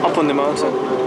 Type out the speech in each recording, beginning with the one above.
Up on the mountain.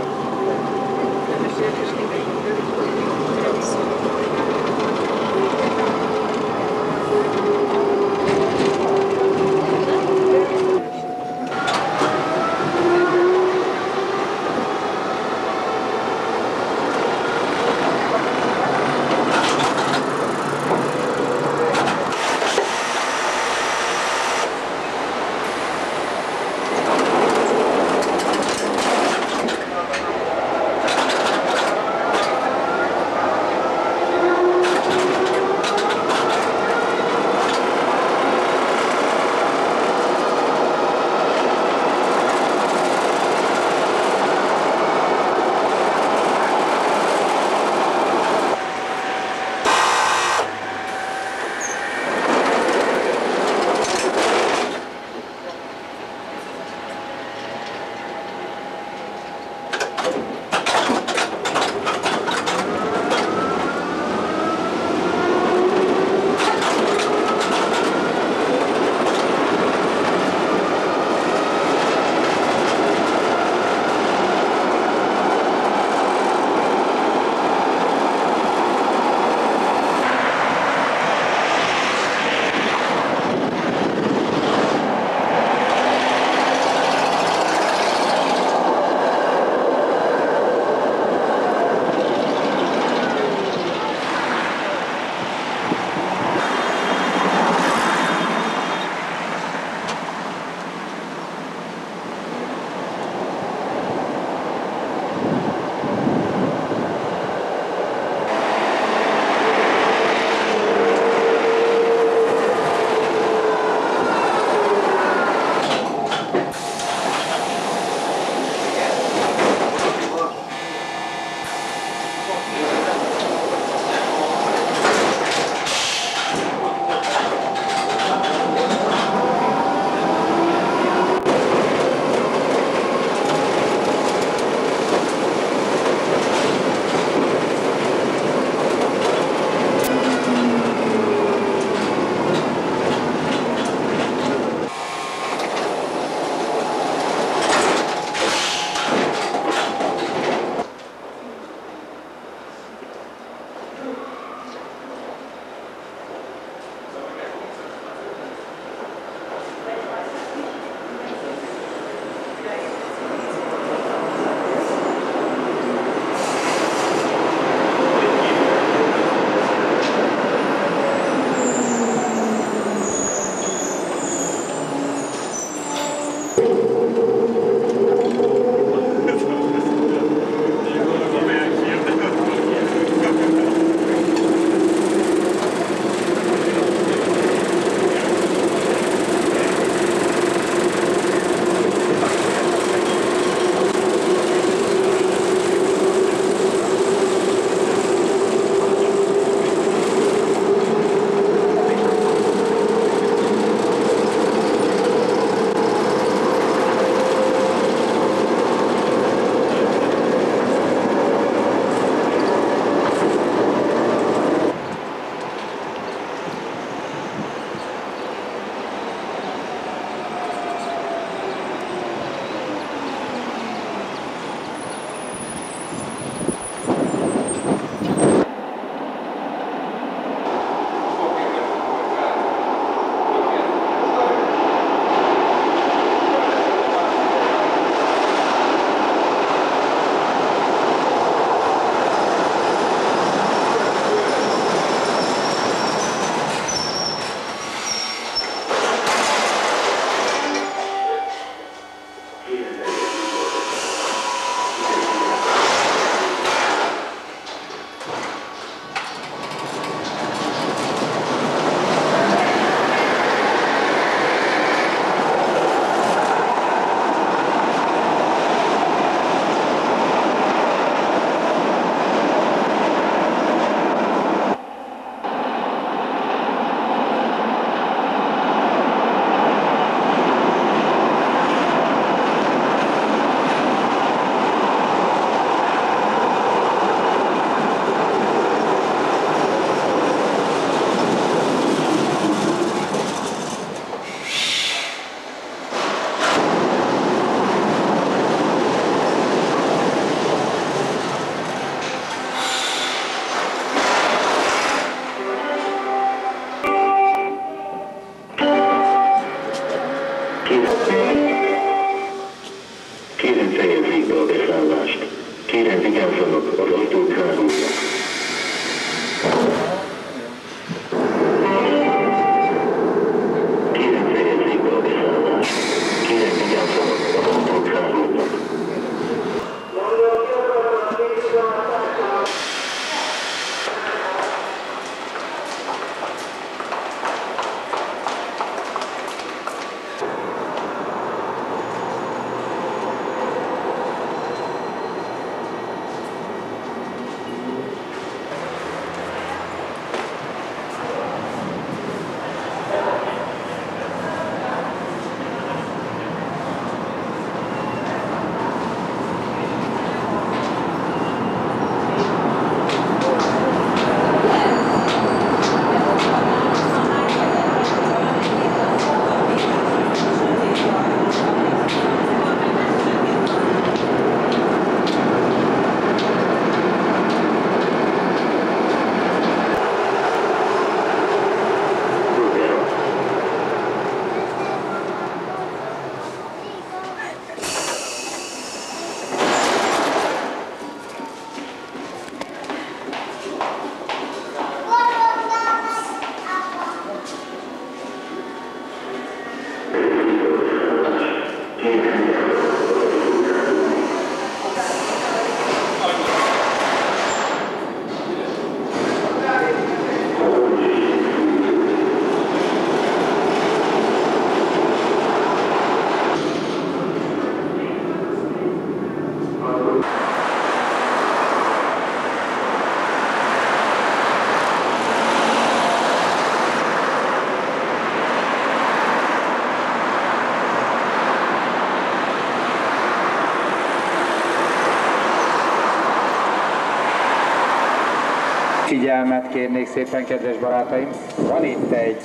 Figyelmet kérnék szépen, kedves barátaim! Van itt egy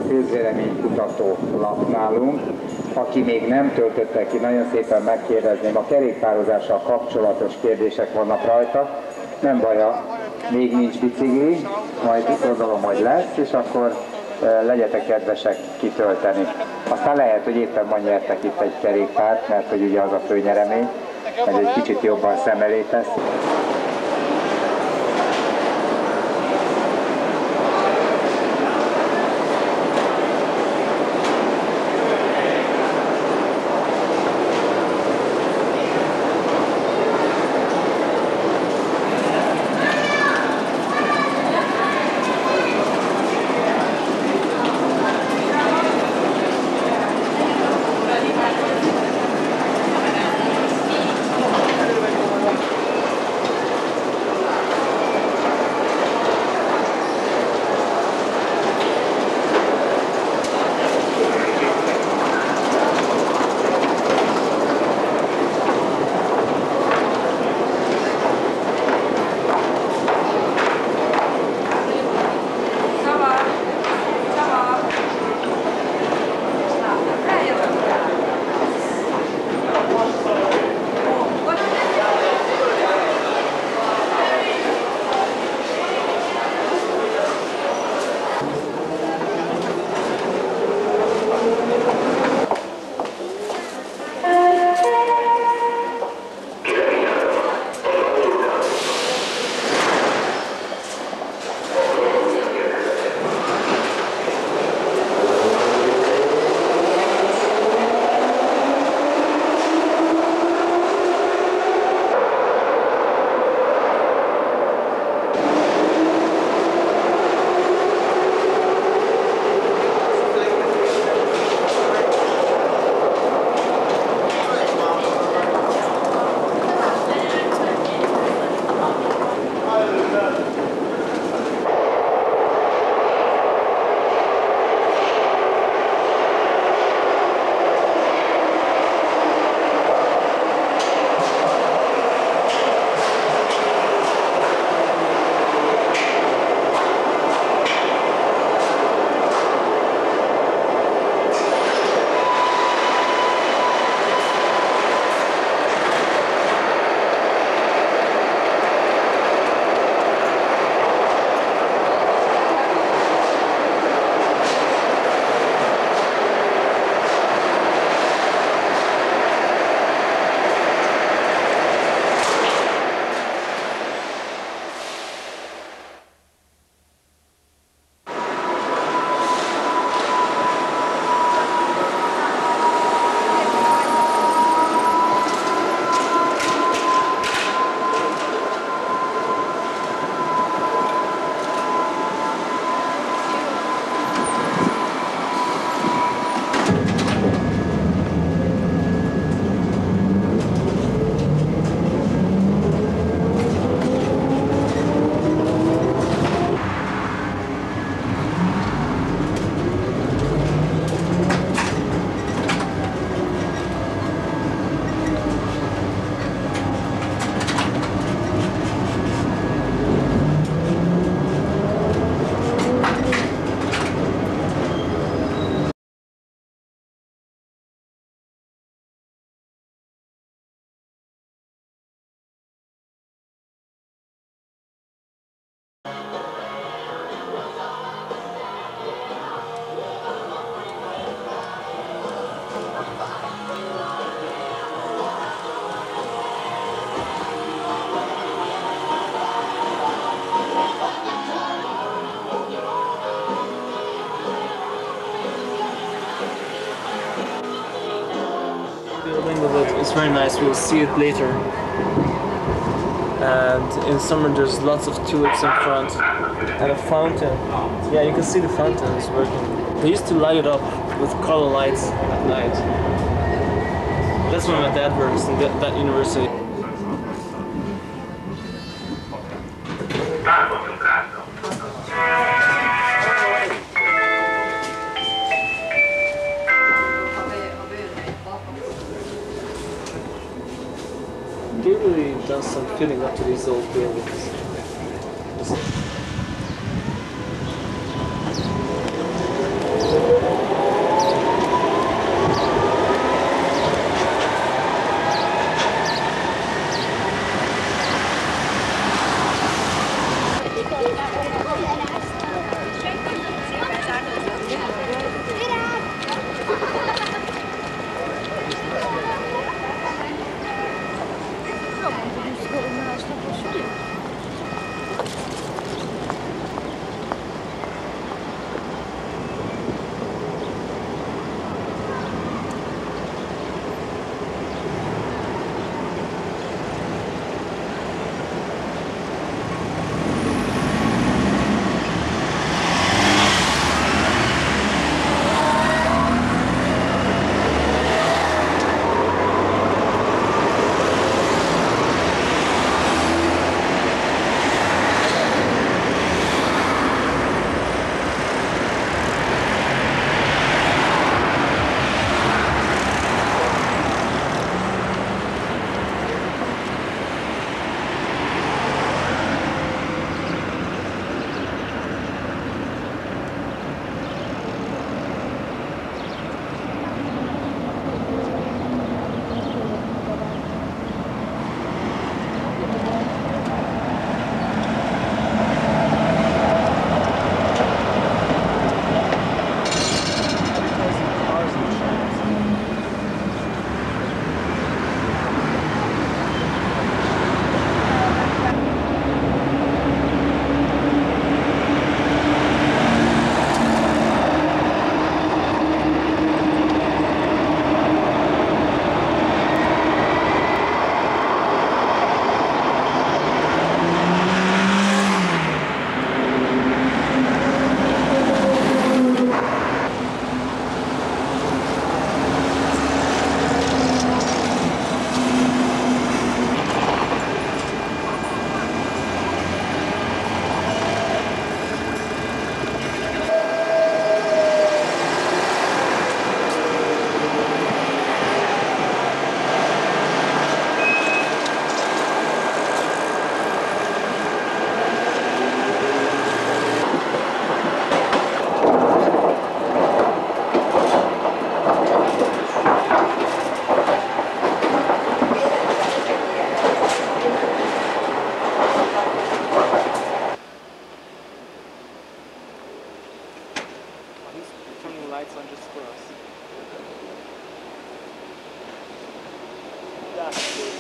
közvéleménykutató lap nálunk, aki még nem töltötte ki, nagyon szépen megkérdezném, a kerékpározással kapcsolatos kérdések vannak rajta. Nem baja, még nincs bicikli, majd gondolom, hogy lesz, és akkor legyetek kedvesek kitölteni. Aztán lehet, hogy éppen ma nyertek itt egy kerékpárt, mert hogy ugye az a fő nyeremény, ez egy kicsit jobban szem elé tesz. It's very nice, we'll see it later. And in summer there's lots of tulips in front and a fountain. Yeah, you can see the fountain is working. They used to light it up with color lights at night. That's when my dad works in that university. They really done some filling up to these old buildings. lights on just for us. Yeah.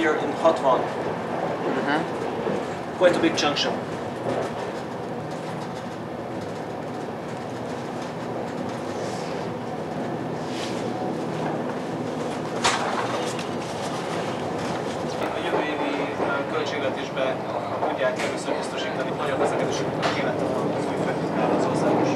Here in Hatvan. Quite a big junction. A jövő évi költségvetésben tudják először biztosítani, hogy a közlekedésüknek kéne az új feltétlenül az országos.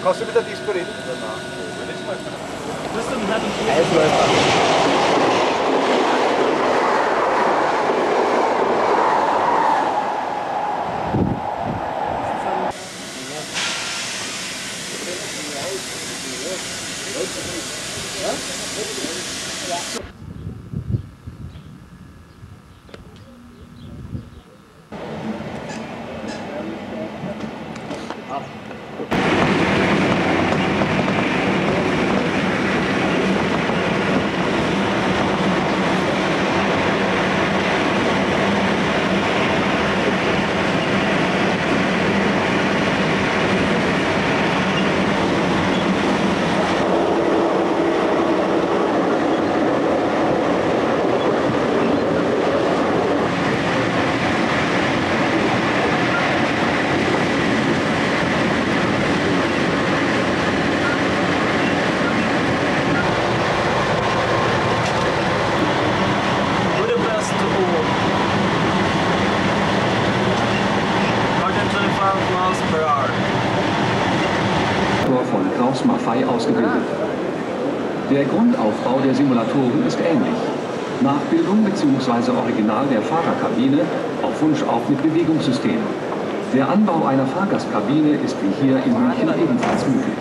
Kannst du wieder disponieren? Es läuft. Budapest to Ulm. 125 miles per hour. Von Klaus Maffei ausgebildet. Der Grundaufbau der Simulatoren ist ähnlich. Nachbildung bzw. Original der Fahrerkabine, auf Wunsch auch mit Bewegungssystem. Der Anbau einer Fahrgastkabine ist wie hier in München ebenfalls möglich.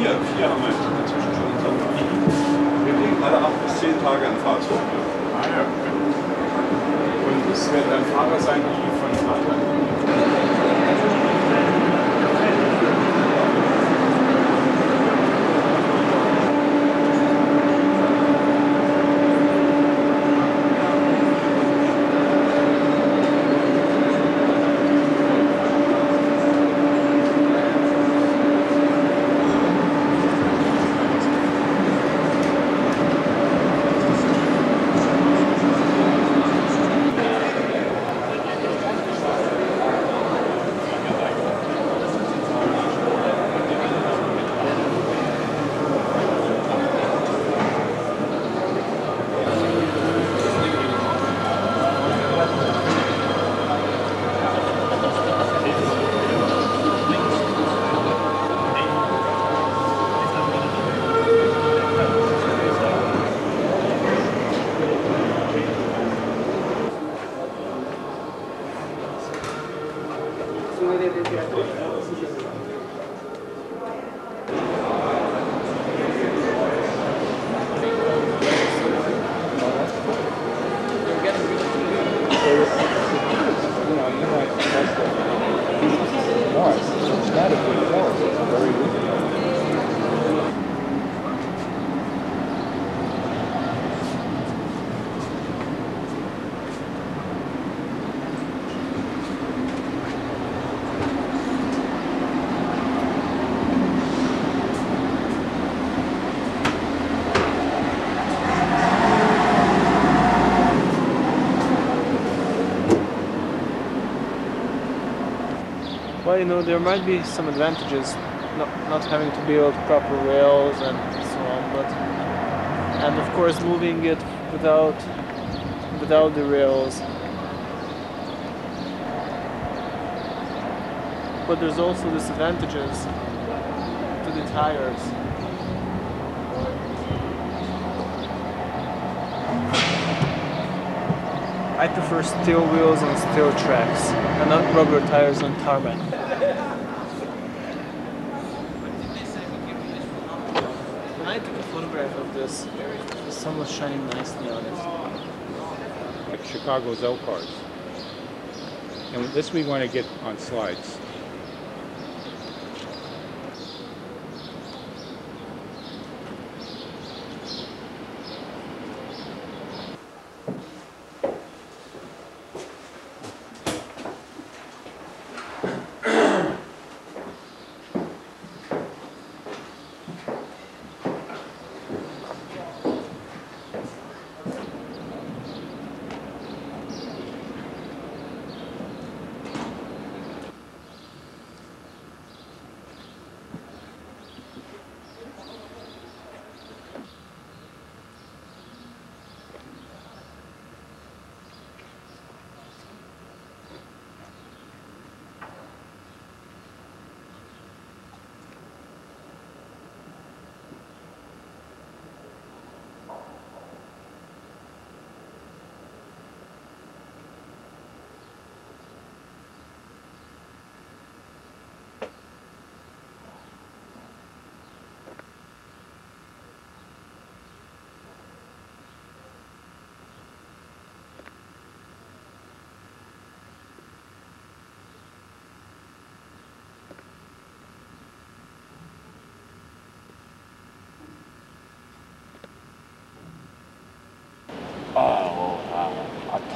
Vier haben wir inzwischen schon unterwegs. Wir legen alle 8 bis 10 Tage ein Fahrzeug. Ah ja. Und es wird ein Fahrer sein, die von Vater. Well, you know, there might be some advantages not having to build proper rails and so on, but and of course moving it without the rails. But there's also disadvantages to the tires. I prefer steel wheels on steel tracks and not rubber tires on tarmac. I took a photograph of this. The sun was shining nicely on it. Like Chicago's L cars. And this we want to get on slides.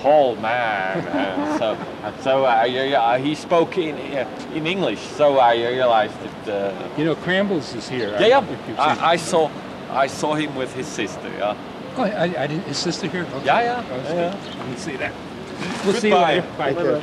tall man, and so he spoke in English. So I realized that. You know, Crambles is here. Yeah, If you've seen I saw him with his sister. Yeah. Oh, I didn't. His sister here? Okay. Yeah. I didn't see that. We'll see you Goodbye. later. Bye. Bye-bye.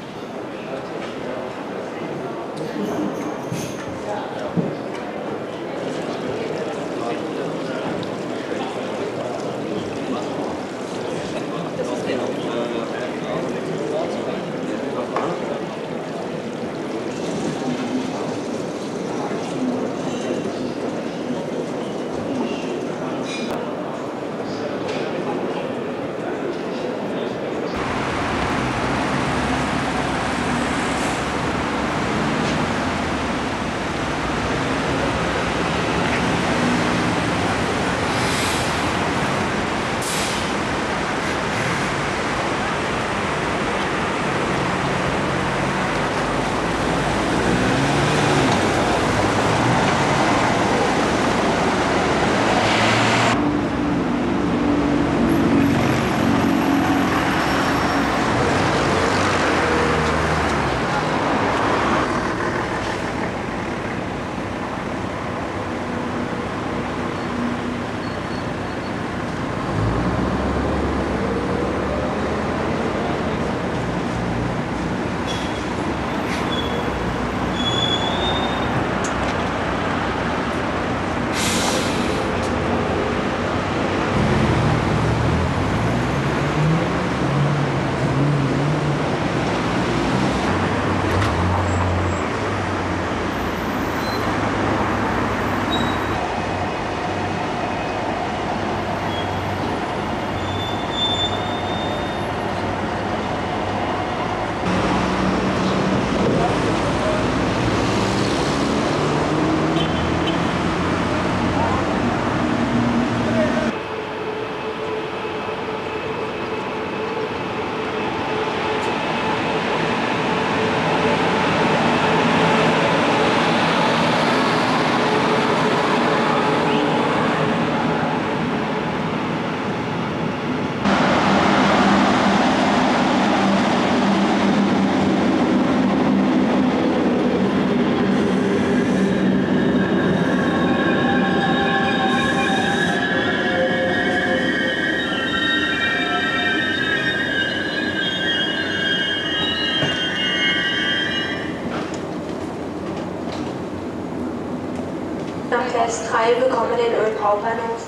Nach Gleis 3 willkommen in Ulm Hauptbahnhof.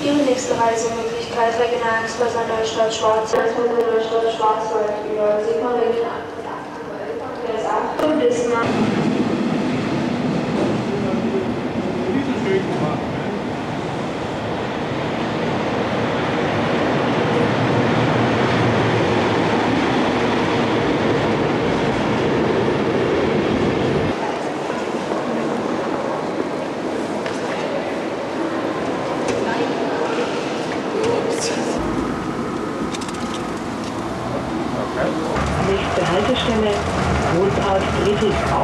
Ihre nächste Reisemöglichkeit Regionalexpress an Neustadt Schwarzwald von der Neustadt Schwarzwald über Sigmaringen Gleis 8 und Bismarck. Nächste Haltestelle, Wohnpark Friedrichsau.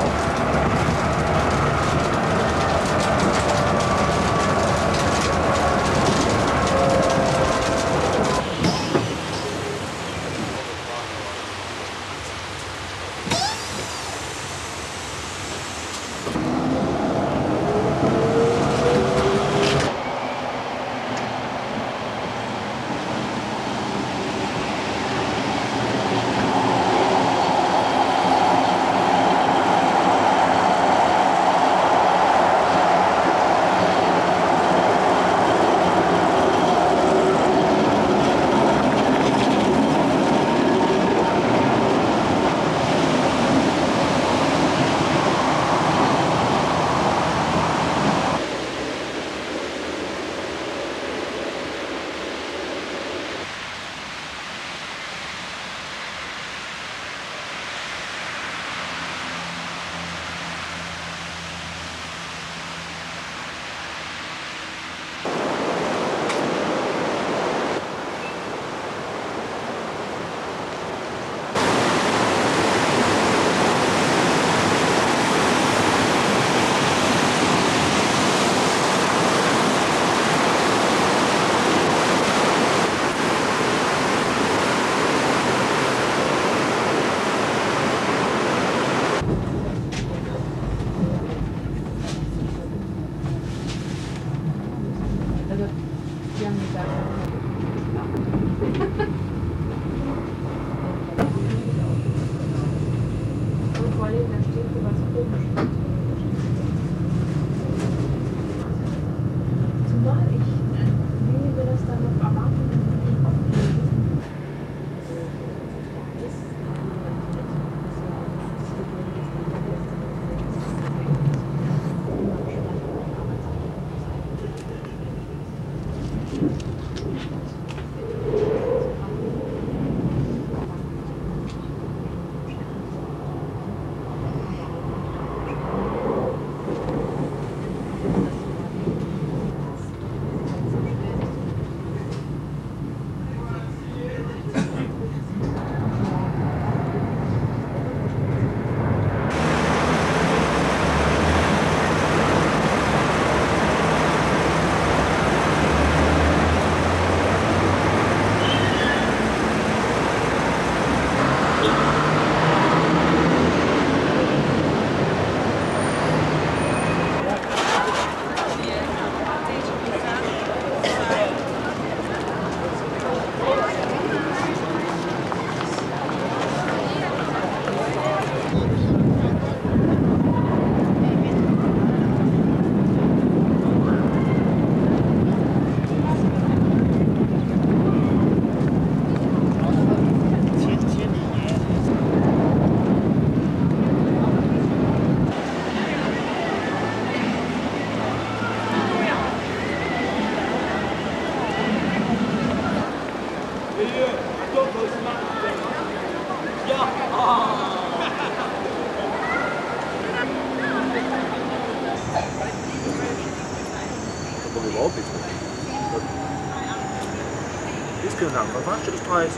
Vielen Dank. Was machst du? Das 30.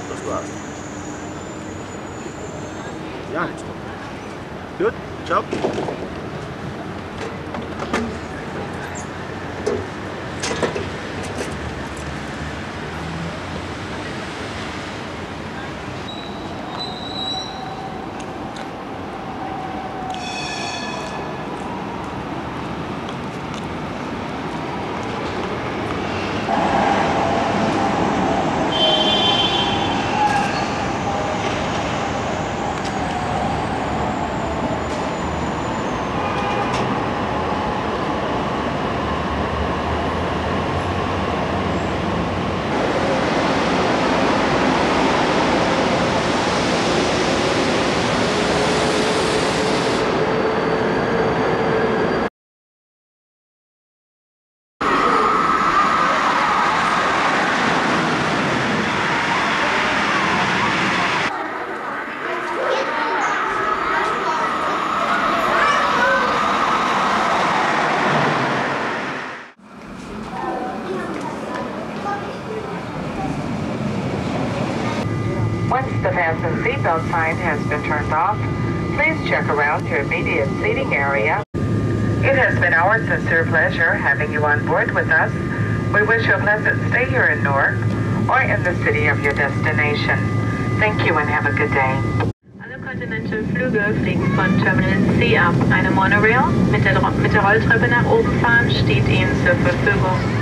Das war's. Ja, nichts. Gut, ciao. Once the fasten seatbelt sign has been turned off, please check around your immediate seating area. It has been our sincere pleasure having you on board with us. We wish you a pleasant stay here in Newark or in the city of your destination. Thank you and have a good day. Alle Continental-Flüge fliegen von Terminal C ab. Eine Monorail mit der Rolltreppe nach oben fahren steht Ihnen zur Verfügung.